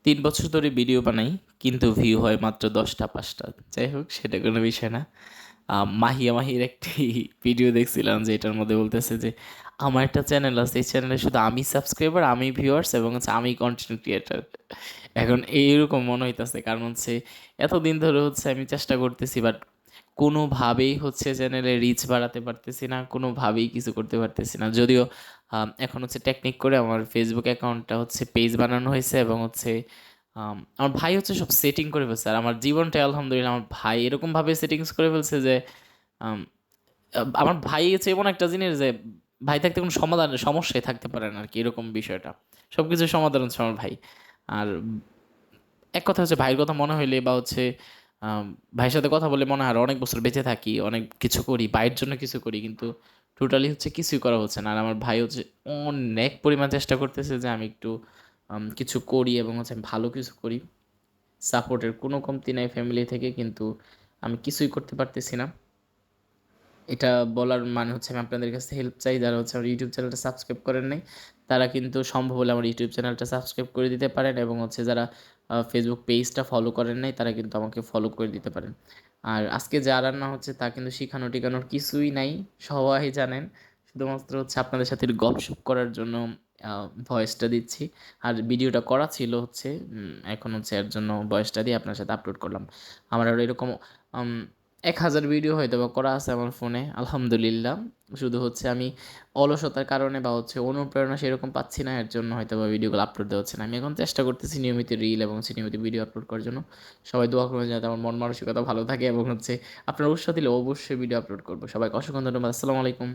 ৩ বছর ধরে ভিডিও বানাই, কিন্তু ভিউ হয় মাত্র ১০টা ৫টা। যাই হোক, সেটা কোনো বিষয় না। মাহিয়া মাহির একটি ভিডিও দেখছিলাম যে এটার মধ্যে বলতেছে যে আমার একটা চ্যানেল আছে, এই চ্যানেলে শুধু আমি সাবস্ক্রাইবার, আমি ভিউয়ার্স এবং হচ্ছে আমি কন্টেন্ট ক্রিয়েটার। এখন এইরকম মনে হইতাছে, কারণ হচ্ছে এতদিন ধরে হচ্ছে আমি চেষ্টা করতেছি, বাট কোনোভাবেই হচ্ছে চ্যানেলে রিচ বাড়াতে পারতেছি না, কোনোভাবেই কিছু করতে পারতেছি না। যদিও এখন হচ্ছে টেকনিক করে আমার ফেসবুক অ্যাকাউন্টটা হচ্ছে পেজ বানানো হয়েছে, এবং হচ্ছে আমার ভাই হচ্ছে সব সেটিং করে ফেলছে। আর আমার জীবনটা আলহামদুলিল্লাহ আমার ভাই এরকমভাবে সেটিংস করে ফেলছে যে আম, আমার ভাই হচ্ছে এমন একটা জিনিস যে ভাই থাকতে কোনো সমাধান সমস্যায় থাকতে পারে না আর কি, এরকম বিষয়টা। সব কিছুর সমাধান হচ্ছে আমার ভাই। আর এক কথা হচ্ছে ভাইয়ের কথা মনে হইলে বা হচ্ছে আম, ভাইয়ের সাথে কথা বলে মনে হয় আর অনেক বছর বেঁচে থাকি, অনেক কিছু করি, ভাইয়ের জন্য কিছু করি, কিন্তু টোটালি হচ্ছে কিছুই করা হচ্ছে না। আর আমার ভাই হচ্ছে অনেক পরিমাণ চেষ্টা করতেছে যে আমি একটু কিছু করি এবং হচ্ছে আমি ভালো কিছু করি। সাপোর্টের কোনো কমতি নাই ফ্যামিলি থেকে, কিন্তু আমি কিছুই করতে পারতেছি না। এটা বলার মানে হচ্ছে আমি আপনাদের কাছে হেল্প চাই, যারা হচ্ছে আমার ইউটিউব চ্যানেলটা সাবস্ক্রাইব করেন নাই, তারা কিন্তু সম্ভব হলে আমার ইউটিউব চ্যানেলটা সাবস্ক্রাইব করে দিতে পারেন, এবং হচ্ছে যারা ফেসবুক পেজটা ফলো করেন নাই তারা কিন্তু আমাকে ফলো করে দিতে পারেন। আর আজকে যা রান্না হচ্ছে তা কিন্তু শিখানো টিখানোর কিছুই নাই, সবাই জানেন। শুধুমাত্র হচ্ছে আপনাদের সাথে গপসপ করার জন্য ভয়েসটা দিচ্ছি। আর ভিডিওটা করা ছিল হচ্ছে এখন হচ্ছে এর জন্য ভয়েসটা দিয়ে আপনার সাথে আপলোড করলাম। আমার আরও এরকম ১,০০০ ভিডিও হয়তো বা করা আছে আমার ফোনে, আলহামদুলিল্লাহ। শুধু হচ্ছে আমি অলসতার কারণে বা হচ্ছে অনুপ্রেরণা সেরকম পাচ্ছি না, এর জন্য হয়তো বা ভিডিওগুলো আপলোড দেওয়া হচ্ছে না। আমি এখন চেষ্টা করতেছি নিয়মিত রিল এবং হচ্ছে নিয়মিত ভিডিও আপলোড করার জন্য। সবাই দোয়া করবেন যাতে আমার মন মানসিকতা ভালো থাকে, এবং হচ্ছে আপনারা উৎসাহ দিলে অবশ্যই ভিডিও আপলোড করবো। সবাইকে অসংখ্য ধন্যবাদ। আসসালামু আলাইকুম।